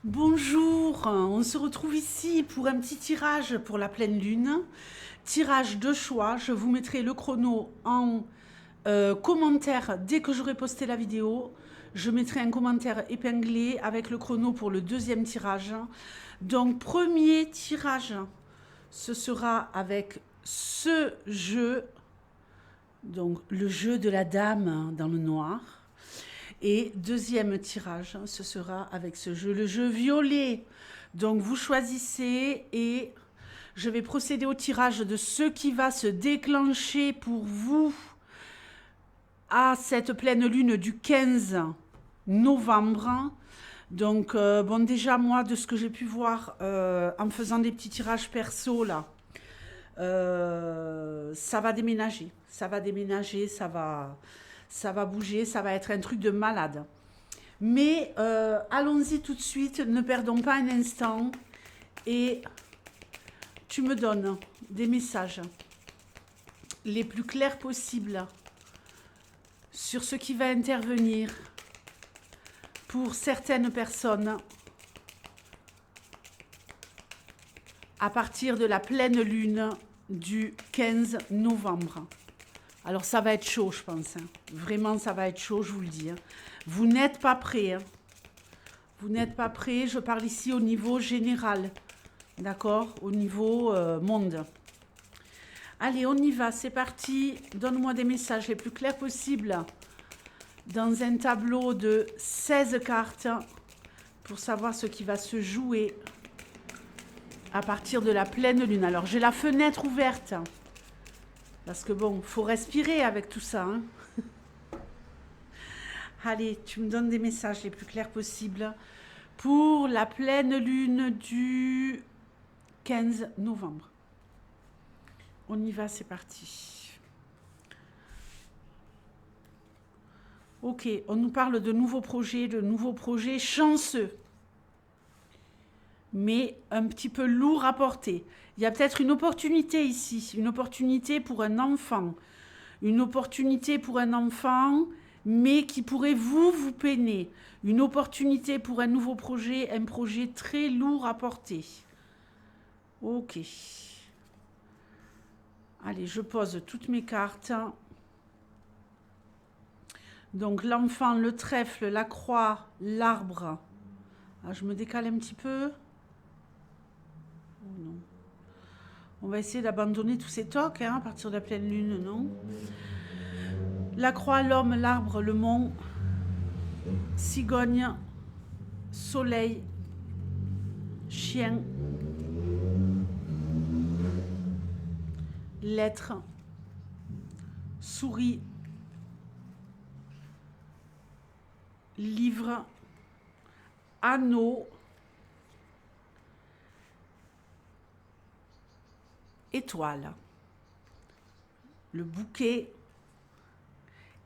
Bonjour, on se retrouve ici pour un petit tirage pour la pleine lune. Tirage de choix, je vous mettrai le chrono en commentaire dès que j'aurai posté la vidéo. Je mettrai un commentaire épinglé avec le chrono pour le deuxième tirage. Donc premier tirage, ce sera avec ce jeu, donc le jeu de la dame dans le noir. Et deuxième tirage, ce sera avec ce jeu, le jeu violet. Donc vous choisissez et je vais procéder au tirage de ce qui va se déclencher pour vous à cette pleine lune du 15 novembre. Donc bon, déjà moi de ce que j'ai pu voir en faisant des petits tirages perso là, ça va déménager, ça va bouger, ça va être un truc de malade. Mais allons-y tout de suite, ne perdons pas un instant et tu me donnes des messages les plus clairs possibles sur ce qui va intervenir pour certaines personnes à partir de la pleine lune du 15 novembre. Alors ça va être chaud, je pense. Vraiment, ça va être chaud, je vous le dis. Vous n'êtes pas prêts. Vous n'êtes pas prêts. Je parle ici au niveau général. D'accord? Au niveau monde. Allez, on y va. C'est parti. Donne-moi des messages les plus clairs possibles dans un tableau de 16 cartes pour savoir ce qui va se jouer à partir de la pleine lune. Alors, j'ai la fenêtre ouverte. Parce que bon, faut respirer avec tout ça. Hein. Allez, tu me donnes des messages les plus clairs possibles pour la pleine lune du 15 novembre. On y va, c'est parti. Ok, on nous parle de nouveaux projets chanceux, mais un petit peu lourd à porter. Il y a peut-être une opportunité ici, une opportunité pour un enfant. Une opportunité pour un enfant, mais qui pourrait vous peiner. Une opportunité pour un nouveau projet, un projet très lourd à porter. Ok. Allez, je pose toutes mes cartes. Donc l'enfant, le trèfle, la croix, l'arbre. Ah, je me décale un petit peu. Oh non. On va essayer d'abandonner tous ces tocs à partir de la pleine lune, non? La croix, l'homme, l'arbre, le mont, cigogne, soleil, chien, lettre, souris, livre, anneau, étoile, le bouquet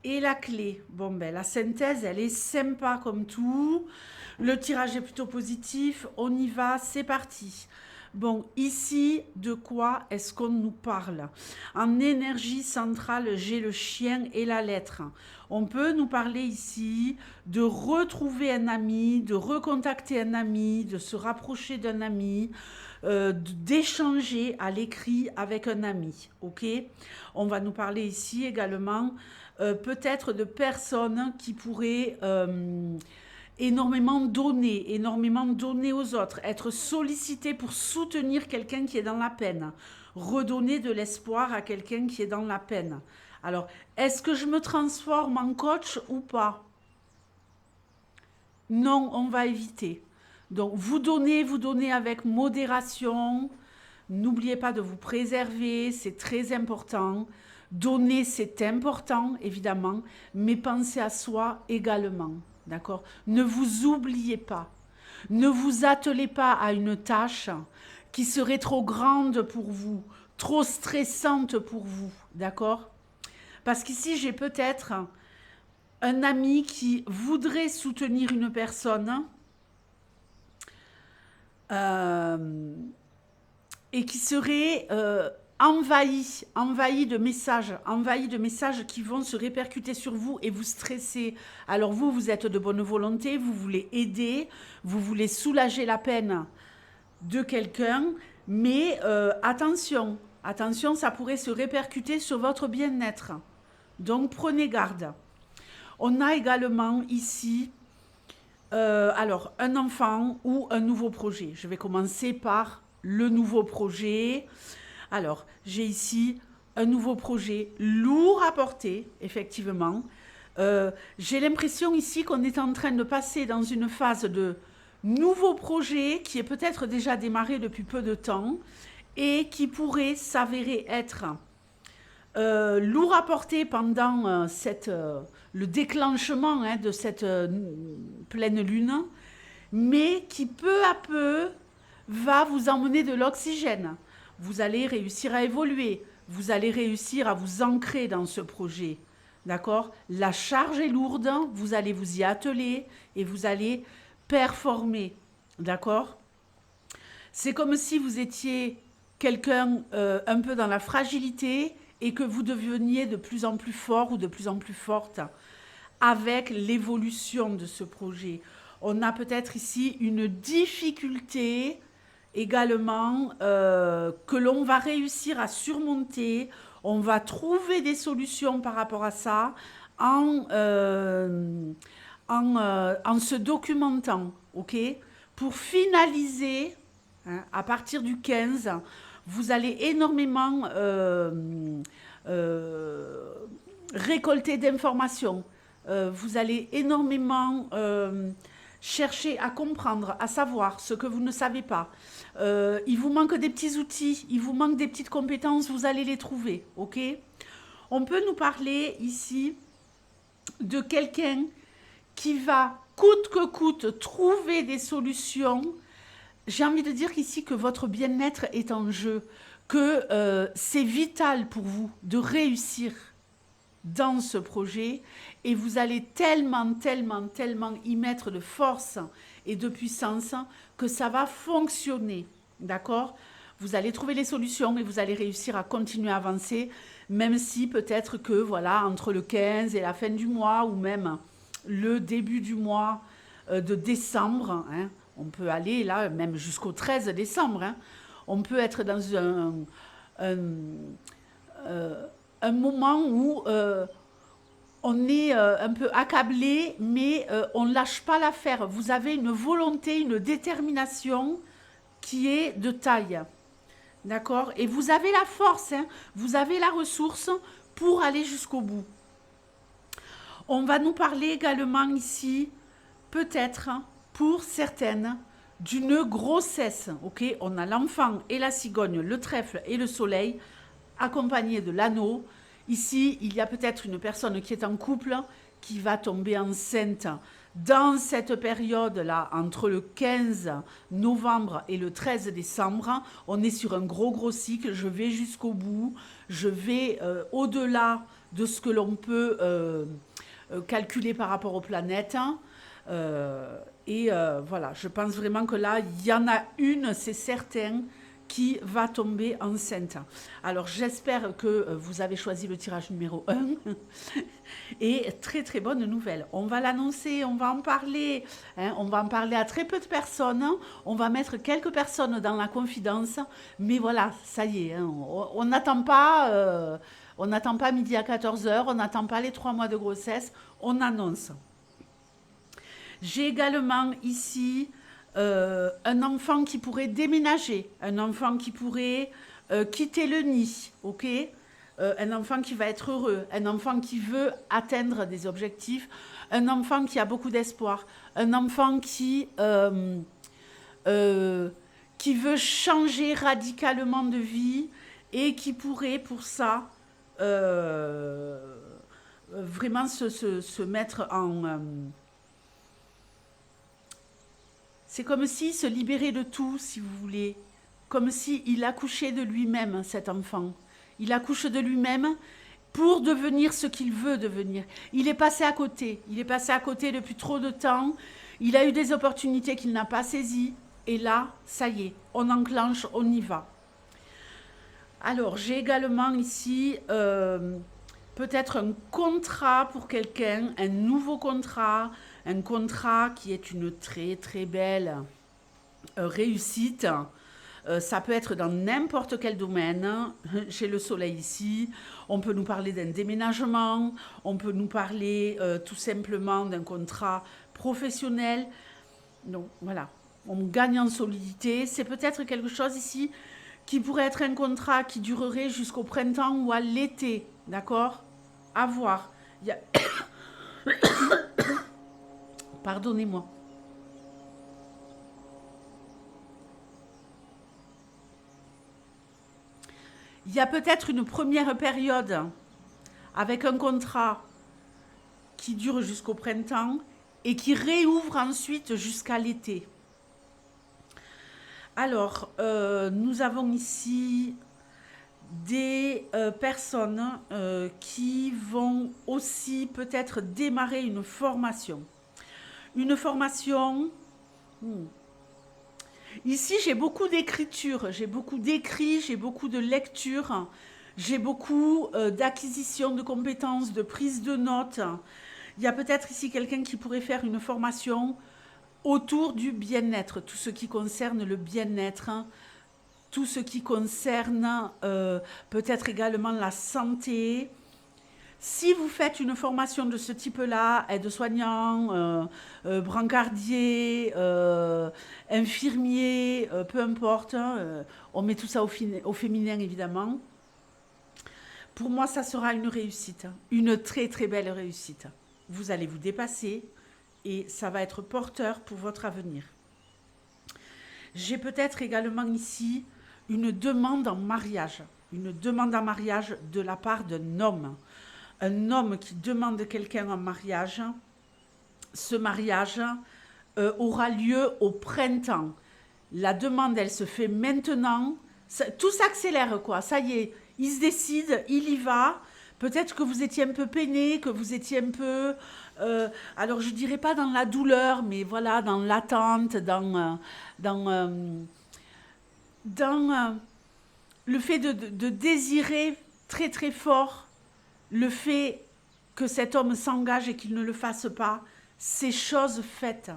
et la clé. Bon, ben la synthèse, elle est sympa comme tout. Le tirage est plutôt positif. On y va, c'est parti. Bon, ici, de quoi est-ce qu'on nous parle? En énergie centrale, j'ai le chien et la lettre. On peut nous parler ici de retrouver un ami, de recontacter un ami, de se rapprocher d'un ami, d'échanger à l'écrit avec un ami. Ok? On va nous parler ici également peut-être de personnes qui pourraient énormément donner aux autres, être sollicité pour soutenir quelqu'un qui est dans la peine, redonner de l'espoir à quelqu'un qui est dans la peine. Alors, est-ce que je me transforme en coach ou pas? Non, on va éviter. Donc, vous donnez avec modération. N'oubliez pas de vous préserver, c'est très important. Donner, c'est important, évidemment, mais pensez à soi également. D'accord? Ne vous oubliez pas. Ne vous attelez pas à une tâche qui serait trop grande pour vous, trop stressante pour vous. D'accord? Parce qu'ici, j'ai peut-être un ami qui voudrait soutenir une personne et qui serait envahi de messages qui vont se répercuter sur vous et vous stresser. Alors vous, vous êtes de bonne volonté, vous voulez aider, vous voulez soulager la peine de quelqu'un, mais attention, attention, ça pourrait se répercuter sur votre bien-être. Donc prenez garde. On a également ici, alors, un enfant ou un nouveau projet. Je vais commencer par le nouveau projet. Alors, j'ai ici un nouveau projet lourd à porter, effectivement. J'ai l'impression ici qu'on est en train de passer dans une phase de nouveau projet qui est peut-être déjà démarré depuis peu de temps et qui pourrait s'avérer être lourd à porter pendant le déclenchement de cette pleine lune, mais qui peu à peu va vous emmener de l'oxygène. Vous allez réussir à évoluer, vous allez réussir à vous ancrer dans ce projet. D'accord? La charge est lourde, vous allez vous y atteler et vous allez performer. D'accord? C'est comme si vous étiez quelqu'un un peu dans la fragilité et que vous deveniez de plus en plus fort ou de plus en plus forte avec l'évolution de ce projet. On a peut-être ici une difficulté également que l'on va réussir à surmonter. On va trouver des solutions par rapport à ça en se documentant, ok? Pour finaliser, hein, à partir du 15, vous allez énormément récolter d'informations. Vous allez énormément chercher à comprendre, à savoir ce que vous ne savez pas. Il vous manque des petits outils, il vous manque des petites compétences, vous allez les trouver, ok? On peut nous parler ici de quelqu'un qui va coûte que coûte trouver des solutions. J'ai envie de dire ici que votre bien-être est en jeu, que c'est vital pour vous de réussir dans ce projet et vous allez tellement y mettre de force et de puissance que ça va fonctionner, d'accord? Vous allez trouver les solutions et vous allez réussir à continuer à avancer, même si peut-être que, voilà, entre le 15 et la fin du mois ou même le début du mois de décembre, hein, on peut aller là même jusqu'au 13 décembre, hein, on peut être dans un moment où on est un peu accablé, mais on ne lâche pas l'affaire. Vous avez une volonté, une détermination qui est de taille. D'accord? Et vous avez la force, hein, vous avez la ressource pour aller jusqu'au bout. On va nous parler également ici, peut-être pour certaines, d'une grossesse. Ok? On a l'enfant et la cigogne, le trèfle et le soleil, accompagné de l'anneau. Ici, il y a peut-être une personne qui est en couple qui va tomber enceinte dans cette période-là, entre le 15 novembre et le 13 décembre. On est sur un gros cycle. Je vais jusqu'au bout. Je vais au-delà de ce que l'on peut calculer par rapport aux planètes. Voilà, je pense vraiment que là, il y en a une, c'est certain, qui va tomber enceinte. Alors, j'espère que vous avez choisi le tirage numéro 1. Et très bonne nouvelle. On va l'annoncer, on va en parler. Hein, on va en parler à très peu de personnes. On va mettre quelques personnes dans la confidence. Mais voilà, ça y est. Hein, on n'attend pas, midi à 14h. On n'attend pas les 3 mois de grossesse. On annonce. J'ai également ici un enfant qui pourrait déménager, un enfant qui pourrait quitter le nid, ok? Un enfant qui va être heureux, un enfant qui veut atteindre des objectifs, un enfant qui a beaucoup d'espoir, un enfant qui veut changer radicalement de vie et qui pourrait pour ça vraiment se mettre en... C'est comme s'il se libérait de tout, si vous voulez. Comme s'il accouchait de lui-même, cet enfant. Il accouche de lui-même pour devenir ce qu'il veut devenir. Il est passé à côté. Il est passé à côté depuis trop de temps. Il a eu des opportunités qu'il n'a pas saisies. Et là, ça y est, on enclenche, on y va. Alors, j'ai également ici peut-être un contrat pour quelqu'un, un nouveau contrat, un contrat qui est une très très belle réussite. Ça peut être dans n'importe quel domaine. J'ai le soleil ici. On peut nous parler d'un déménagement. On peut nous parler tout simplement d'un contrat professionnel. Donc voilà, on gagne en solidité. C'est peut-être quelque chose ici qui pourrait être un contrat qui durerait jusqu'au printemps ou à l'été. D'accord? À voir. Il y a... Pardonnez-moi. Il y a peut-être une première période avec un contrat qui dure jusqu'au printemps et qui réouvre ensuite jusqu'à l'été. Alors, nous avons ici des personnes qui vont aussi peut-être démarrer une formation. Une formation... Ici, j'ai beaucoup d'écriture, j'ai beaucoup d'écrits, j'ai beaucoup de lecture, j'ai beaucoup d'acquisition de compétences, de prise de notes. Il y a peut-être ici quelqu'un qui pourrait faire une formation autour du bien-être, tout ce qui concerne le bien-être, tout ce qui concerne peut-être également la santé. Si vous faites une formation de ce type-là, aide-soignant, brancardier, infirmier, peu importe, on met tout ça au féminin évidemment. Pour moi, ça sera une réussite, une très très belle réussite. Vous allez vous dépasser et ça va être porteur pour votre avenir. J'ai peut-être également ici une demande en mariage de la part d'un homme. Un homme qui demande quelqu'un en mariage, ce mariage aura lieu au printemps. La demande, elle se fait maintenant. Tout s'accélère, quoi. Ça y est, il se décide, il y va. Peut-être que vous étiez un peu peiné, que vous étiez un peu... alors, je dirais pas dans la douleur, mais voilà, dans l'attente, dans le fait de désirer très, très fort le fait que cet homme s'engage et qu'il ne le fasse pas, c'est chose faite.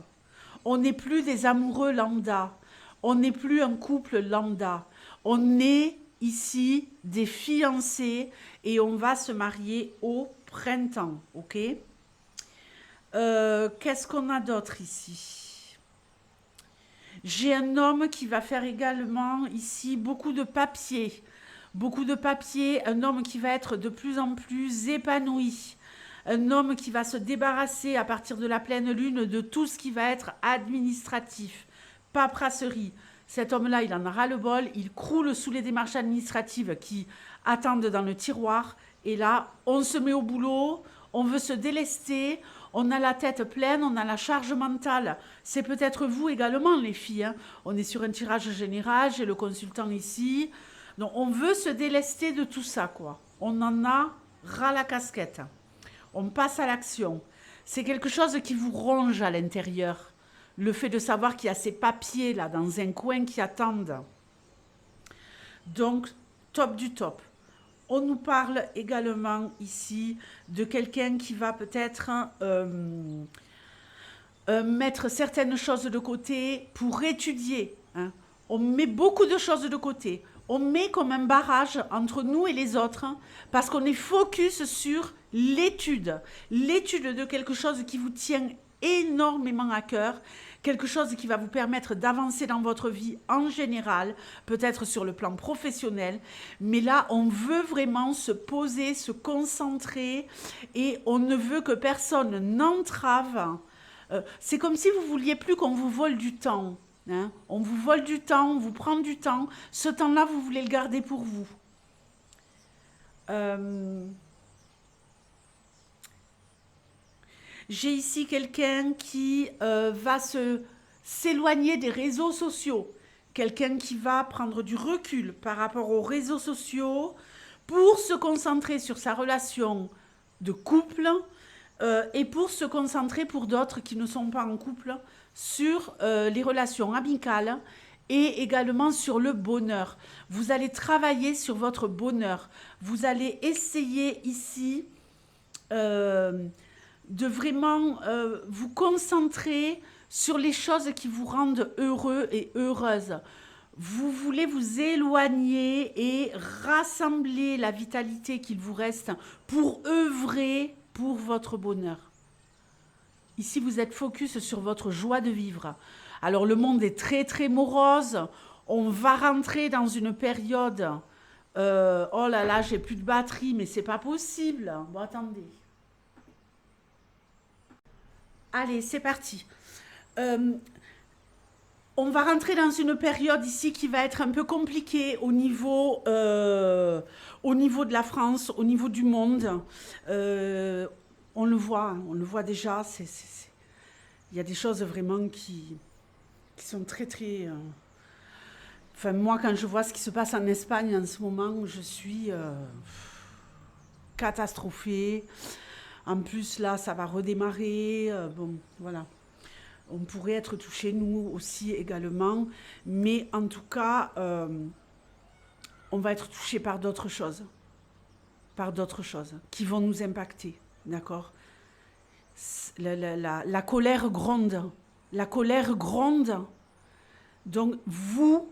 On n'est plus des amoureux lambda. On n'est plus un couple lambda. On est ici des fiancés et on va se marier au printemps. Ok? Qu'est-ce qu'on a d'autre ici? J'ai un homme qui va faire également ici beaucoup de papiers. Beaucoup de papiers, un homme qui va être de plus en plus épanoui, un homme qui va se débarrasser à partir de la pleine lune de tout ce qui va être administratif, paperasserie. Cet homme-là, il en a ras-le-bol, il croule sous les démarches administratives qui attendent dans le tiroir. Et là, on se met au boulot, on veut se délester, on a la tête pleine, on a la charge mentale. C'est peut-être vous également, les filles, hein. On est sur un tirage général, j'ai le consultant ici. Donc, on veut se délester de tout ça, quoi. On en a ras la casquette. On passe à l'action. C'est quelque chose qui vous ronge à l'intérieur. Le fait de savoir qu'il y a ces papiers là dans un coin qui attendent. Donc, top du top. On nous parle également ici de quelqu'un qui va peut-être mettre certaines choses de côté pour étudier. Hein. On met beaucoup de choses de côté. On met comme un barrage entre nous et les autres parce qu'on est focus sur l'étude. L'étude de quelque chose qui vous tient énormément à cœur, quelque chose qui va vous permettre d'avancer dans votre vie en général, peut-être sur le plan professionnel. Mais là, on veut vraiment se poser, se concentrer et on ne veut que personne n'entrave. C'est comme si vous vouliez plus qu'on vous vole du temps. Hein, on vous vole du temps, on vous prend du temps. Ce temps-là, vous voulez le garder pour vous. J'ai ici quelqu'un qui va s'éloigner des réseaux sociaux. Quelqu'un qui va prendre du recul par rapport aux réseaux sociaux pour se concentrer sur sa relation de couple et pour se concentrer pour d'autres qui ne sont pas en couple sur les relations amicales et également sur le bonheur. Vous allez travailler sur votre bonheur. Vous allez essayer ici de vraiment vous concentrer sur les choses qui vous rendent heureux et heureuse. Vous voulez vous éloigner et rassembler la vitalité qu'il vous reste pour œuvrer pour votre bonheur. Ici, vous êtes focus sur votre joie de vivre. Alors, le monde est très, très morose. On va rentrer dans une période... oh là là, j'ai plus de batterie, mais c'est pas possible. Bon, attendez. Allez, c'est parti. On va rentrer dans une période ici qui va être un peu compliquée au niveau de la France, au niveau du monde. On le voit déjà. Il y a des choses vraiment qui sont très, très... Enfin, moi, quand je vois ce qui se passe en Espagne en ce moment, je suis catastrophée. En plus, là, ça va redémarrer. Bon, voilà. On pourrait être touchés, nous aussi, également. Mais en tout cas, on va être touchés par d'autres choses. Par d'autres choses qui vont nous impacter. D'accord ? La colère gronde. La colère gronde. Donc, vous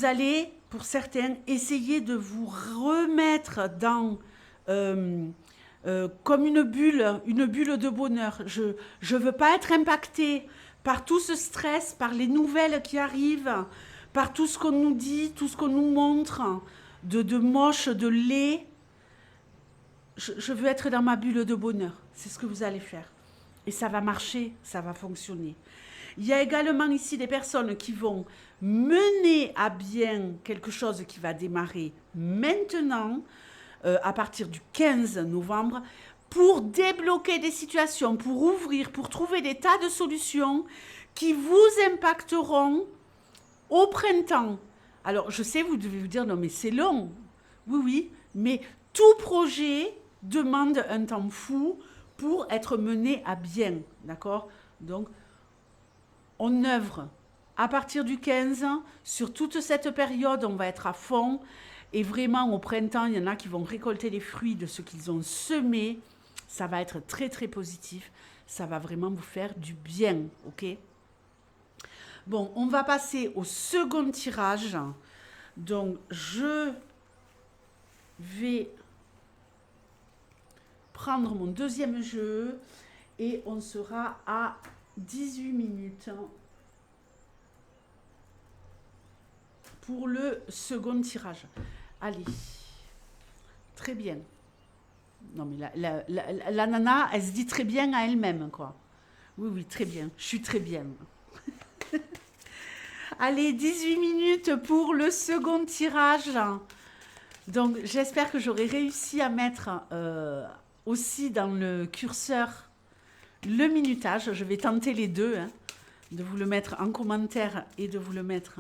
allez, pour certains, essayer de vous remettre dans... comme une bulle de bonheur. Je veux pas être impactée par tout ce stress, par les nouvelles qui arrivent, par tout ce qu'on nous dit, tout ce qu'on nous montre, de moche, de laid. Je veux être dans ma bulle de bonheur. C'est ce que vous allez faire. Et ça va marcher, ça va fonctionner. Il y a également ici des personnes qui vont mener à bien quelque chose qui va démarrer maintenant, à partir du 15 novembre, pour débloquer des situations, pour ouvrir, pour trouver des tas de solutions qui vous impacteront au printemps. Alors, je sais, vous devez vous dire, non mais c'est long. Oui, oui, mais tout projet demande un temps fou pour être mené à bien, d'accord ? Donc, on œuvre à partir du 15, sur toute cette période, on va être à fond. Et vraiment, au printemps, il y en a qui vont récolter les fruits de ce qu'ils ont semé. Ça va être très, très positif. Ça va vraiment vous faire du bien, ok ? Bon, on va passer au second tirage. Donc, je vais prendre mon deuxième jeu et on sera à 18 minutes pour le second tirage. Allez, très bien. Non mais la nana, elle se dit très bien à elle-même, quoi. Oui, oui, très bien. Je suis très bien. Allez, 18 minutes pour le second tirage. Donc, j'espère que j'aurai réussi à mettre aussi dans le curseur le minutage. Je vais tenter les deux, hein, de vous le mettre en commentaire et de vous le mettre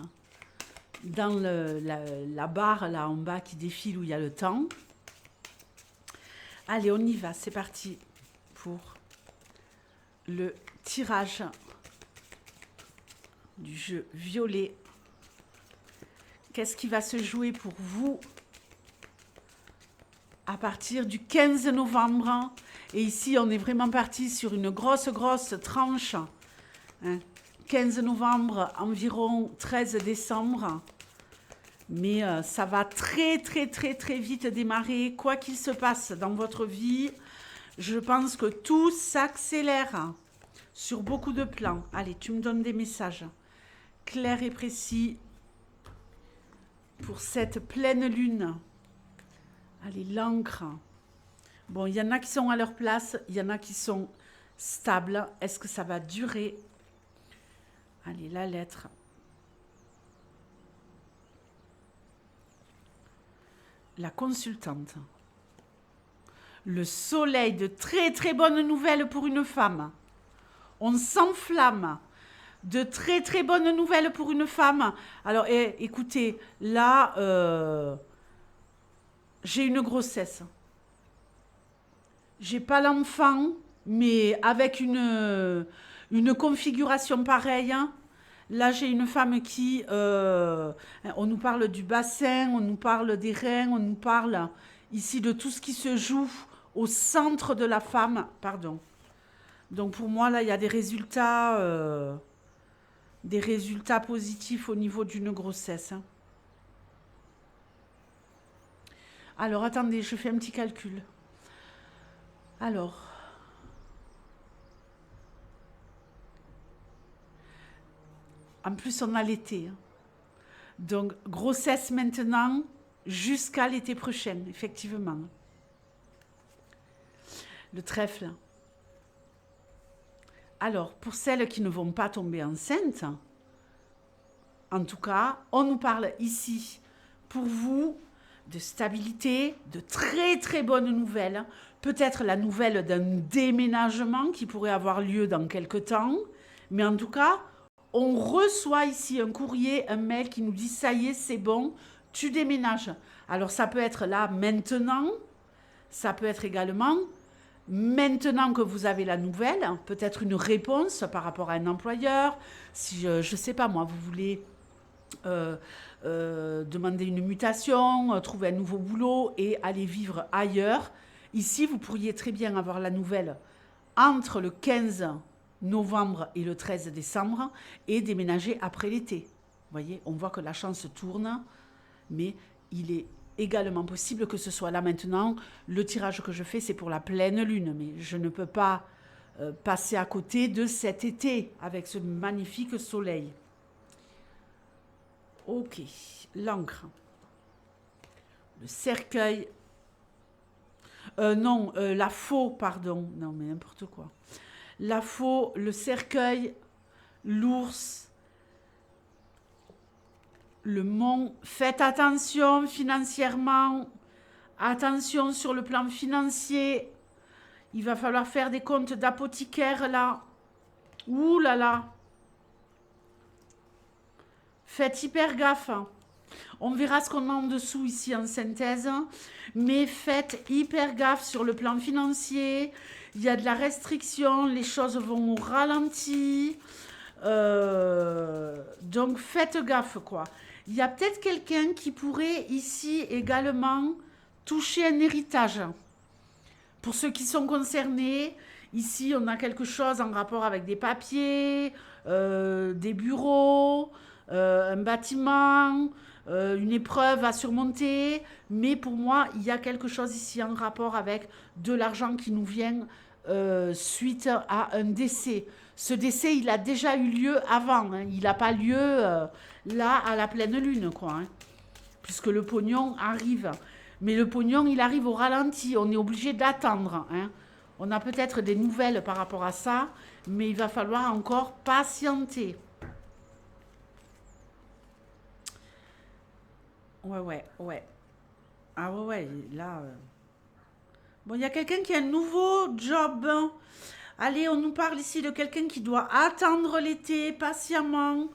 dans la barre là en bas qui défile où il y a le temps. Allez, on y va, c'est parti pour le tirage du jeu violet. Qu'est-ce qui va se jouer pour vous à partir du 15 novembre? Et ici, on est vraiment parti sur une grosse tranche. Hein. 15 novembre, environ 13 décembre. Mais ça va très vite démarrer. Quoi qu'il se passe dans votre vie, je pense que tout s'accélère sur beaucoup de plans. Allez, tu me donnes des messages clairs et précis pour cette pleine lune. Allez, l'encre. Bon, il y en a qui sont à leur place, il y en a qui sont stables. Est-ce que ça va durer? Allez, la lettre. La consultante. Le soleil, de très bonnes nouvelles pour une femme. On s'enflamme. De très bonnes nouvelles pour une femme. Alors, écoutez, là, j'ai une grossesse. J'ai pas l'enfant, mais avec une configuration pareille, hein, Là, j'ai une femme qui... on nous parle du bassin, on nous parle des reins, on nous parle ici de tout ce qui se joue au centre de la femme. Pardon. Donc pour moi, là, il y a des résultats positifs au niveau d'une grossesse, hein. Alors, attendez, je fais un petit calcul. Alors, en plus, on a l'été, hein. Donc, grossesse maintenant jusqu'à l'été prochain, effectivement. Le trèfle. Alors, pour celles qui ne vont pas tomber enceintes, en tout cas, on nous parle ici, pour vous, de stabilité, de très très bonnes nouvelles. Peut-être la nouvelle d'un déménagement qui pourrait avoir lieu dans quelques temps. Mais en tout cas, on reçoit ici un courrier, un mail qui nous dit « ça y est, c'est bon, tu déménages ». Alors ça peut être là maintenant, ça peut être également maintenant que vous avez la nouvelle, peut-être une réponse par rapport à un employeur. Si je ne sais pas moi, vous voulez demander une mutation, trouver un nouveau boulot et aller vivre ailleurs. Ici, vous pourriez très bien avoir la nouvelle entre le 15 novembre et le 13 décembre et déménager après l'été. Vous voyez, on voit que la chance tourne, mais il est également possible que ce soit là maintenant. Le tirage que je fais, c'est pour la pleine lune, mais je ne peux pas passer à côté de cet été avec ce magnifique soleil. Ok, l'encre, le cercueil, non, la faux, pardon, non mais n'importe quoi. La faux, le cercueil, l'ours, le mont. Faites attention financièrement, attention sur le plan financier. Il va falloir faire des comptes d'apothicaire là. Ouh là là. Faites hyper gaffe. On verra ce qu'on a en dessous ici en synthèse. Mais faites hyper gaffe sur le plan financier. Il y a de la restriction. Les choses vont au ralenti. Donc faites gaffe quoi. Il y a peut-être quelqu'un qui pourrait ici également toucher un héritage. Pour ceux qui sont concernés, ici on a quelque chose en rapport avec des papiers, des bureaux, un bâtiment, une épreuve à surmonter. Mais pour moi, il y a quelque chose ici en rapport avec de l'argent qui nous vient suite à un décès. Ce décès, il a déjà eu lieu avant, hein. Il n'a pas lieu là à la pleine lune, quoi, hein, puisque le pognon arrive. Mais le pognon, il arrive au ralenti. On est obligé d'attendre, hein. On a peut-être des nouvelles par rapport à ça, mais il va falloir encore patienter. Ouais. Ah ouais, là... Bon, il y a quelqu'un qui a un nouveau job, hein. Allez, on nous parle ici de quelqu'un qui doit attendre l'été patiemment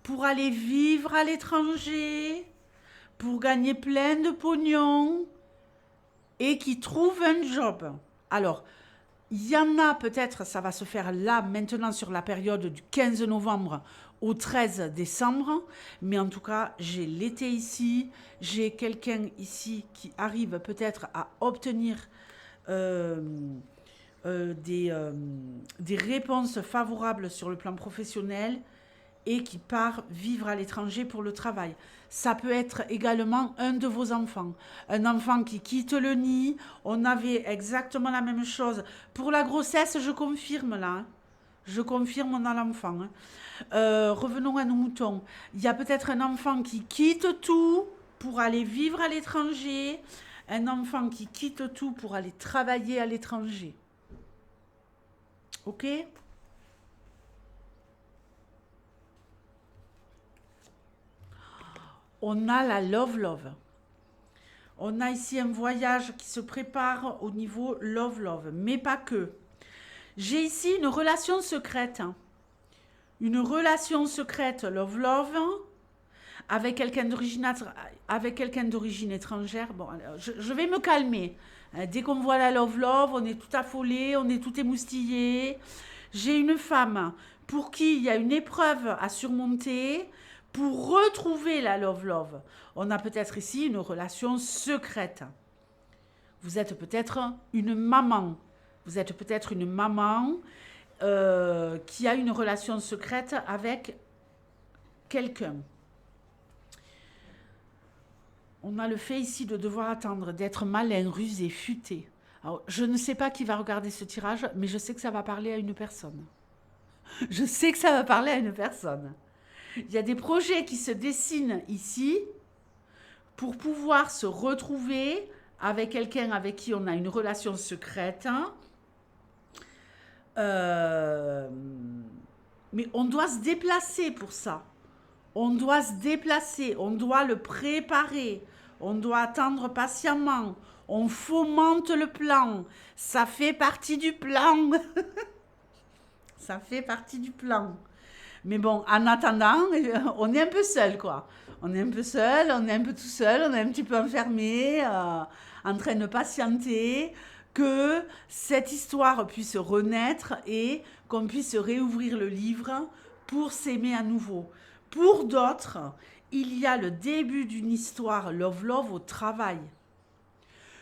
pour aller vivre à l'étranger, pour gagner plein de pognon et qui trouve un job. Alors, il y en a peut-être, ça va se faire là, maintenant, sur la période du 15 novembre au 13 décembre. Mais en tout cas, j'ai l'été ici. J'ai quelqu'un ici qui arrive peut-être à obtenir des réponses favorables sur le plan professionnel et qui part vivre à l'étranger pour le travail. Ça peut être également un de vos enfants. Un enfant qui quitte le nid. On avait exactement la même chose. Pour la grossesse, je confirme là, hein. Je confirme, on a l'enfant, hein. Revenons à nos moutons. Il y a peut-être un enfant qui quitte tout pour aller vivre à l'étranger. Un enfant qui quitte tout pour aller travailler à l'étranger. Ok ? On a la love. On a ici un voyage qui se prépare au niveau love, mais pas que. J'ai ici une relation secrète. Une relation secrète love, avec quelqu'un d'origine étrangère. Bon, alors, je vais me calmer. Dès qu'on voit la love, on est tout affolé, on est tout émoustillé. J'ai une femme pour qui il y a une épreuve à surmonter pour retrouver la love. On a peut-être ici une relation secrète. Vous êtes peut-être une maman. Vous êtes peut-être une maman qui a une relation secrète avec quelqu'un. On a le fait ici de devoir attendre, d'être malin, rusé, futé. Alors, je ne sais pas qui va regarder ce tirage, mais je sais que ça va parler à une personne. Je sais que ça va parler à une personne. Il y a des projets qui se dessinent ici pour pouvoir se retrouver avec quelqu'un avec qui on a une relation secrète. Mais on doit se déplacer pour ça. On doit se déplacer, on doit le préparer, on doit attendre patiemment, on fomente le plan. Ça fait partie du plan. Ça fait partie du plan. Mais bon, en attendant, on est un peu seul, quoi. On est un peu seul, on est un peu tout seul, on est un petit peu enfermé, en train de patienter que cette histoire puisse renaître et qu'on puisse réouvrir le livre pour s'aimer à nouveau. Pour d'autres, il y a le début d'une histoire love au travail.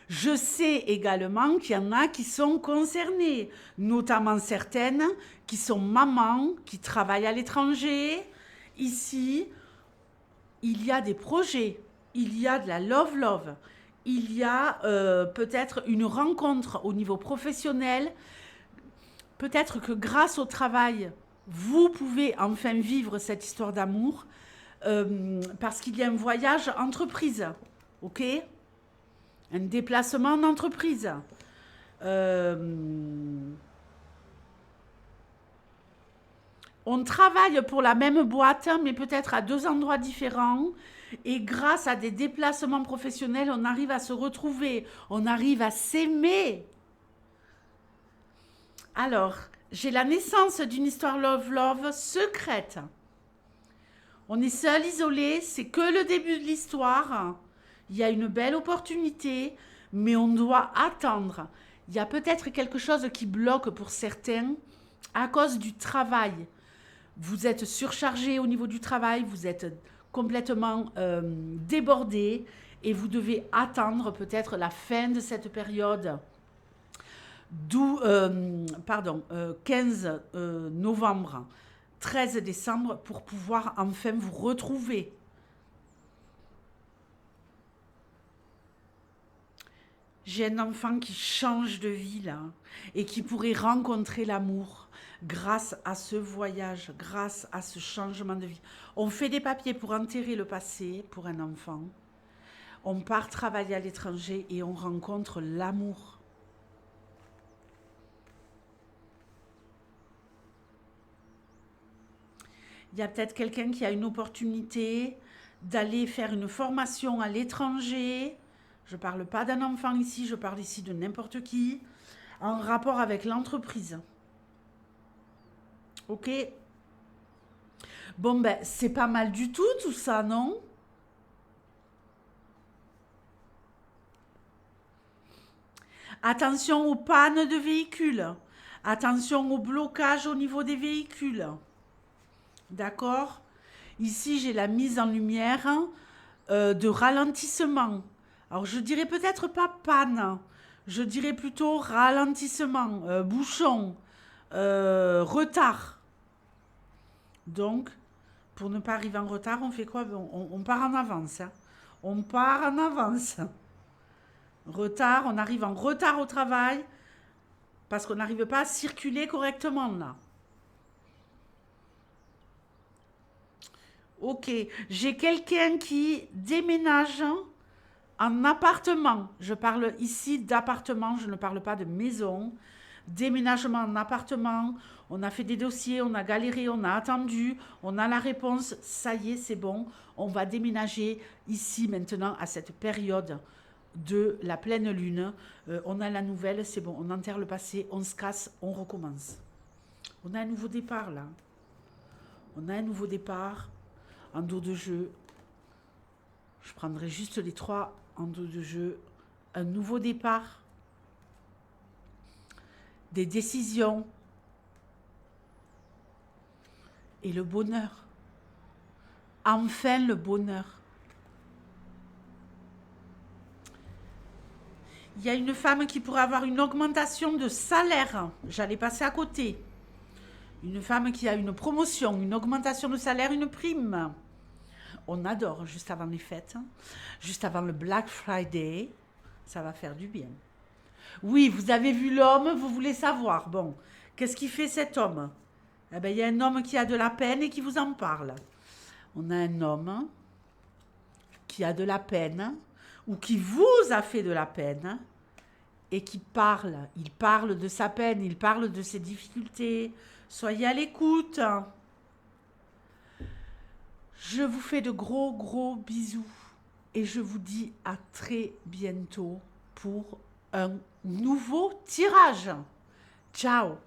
Je sais également qu'il y en a qui sont concernées, notamment certaines qui sont mamans, qui travaillent à l'étranger. Ici, il y a des projets, il y a de la love. Il y a peut-être une rencontre au niveau professionnel. Peut-être que grâce au travail, vous pouvez enfin vivre cette histoire d'amour parce qu'il y a un voyage entreprise, ok ? Un déplacement en entreprise. On travaille pour la même boîte, mais peut-être à 2 endroits différents. Et grâce à des déplacements professionnels, on arrive à se retrouver, on arrive à s'aimer. Alors, j'ai la naissance d'une histoire love secrète. On est seul, isolé, c'est que le début de l'histoire. Il y a une belle opportunité, mais on doit attendre. Il y a peut-être quelque chose qui bloque pour certains à cause du travail. Vous êtes surchargé au niveau du travail, vous êtes complètement débordé et vous devez attendre peut-être la fin de cette période. 15 novembre, 13 décembre pour pouvoir enfin vous retrouver. J'ai un enfant qui change de vie là et qui pourrait rencontrer l'amour grâce à ce voyage, grâce à ce changement de vie. On fait des papiers pour enterrer le passé pour un enfant. On part travailler à l'étranger et on rencontre l'amour. Il y a peut-être quelqu'un qui a une opportunité d'aller faire une formation à l'étranger. Je ne parle pas d'un enfant ici, je parle ici de n'importe qui, en rapport avec l'entreprise. Ok? Bon, ben, c'est pas mal du tout ça, non? Attention aux pannes de véhicules. Attention au blocage au niveau des véhicules. D'accord? Ici, j'ai la mise en lumière de ralentissement. Alors, je dirais peut-être pas panne. Je dirais plutôt ralentissement, bouchon, retard. Donc, pour ne pas arriver en retard, on fait quoi? On part en avance. Hein. On part en avance. Retard, on arrive en retard au travail parce qu'on n'arrive pas à circuler correctement là. Ok, j'ai quelqu'un qui déménage en appartement. Je parle ici d'appartement, je ne parle pas de maison. Déménagement en appartement. On a fait des dossiers, on a galéré, on a attendu, on a la réponse. Ça y est, c'est bon. On va déménager ici maintenant à cette période de la pleine lune. On a la nouvelle, c'est bon. On enterre le passé, on se casse, on recommence. On a un nouveau départ là. On a un nouveau départ. En dos de jeu, je prendrai juste les 3 en dos de jeu. Un nouveau départ, des décisions, et le bonheur. Enfin le bonheur. Il y a une femme qui pourrait avoir une augmentation de salaire. J'allais passer à côté. Une femme qui a une promotion, une augmentation de salaire, une prime. On adore juste avant les fêtes, juste avant le Black Friday. Ça va faire du bien. Oui, vous avez vu l'homme, vous voulez savoir. Bon, qu'est-ce qui fait cet homme? Eh bien, il y a un homme qui a de la peine et qui vous en parle. On a un homme qui a de la peine ou qui vous a fait de la peine et qui parle. Il parle de sa peine, il parle de ses difficultés. Soyez à l'écoute. Je vous fais de gros, gros bisous et je vous dis à très bientôt pour un nouveau tirage. Ciao!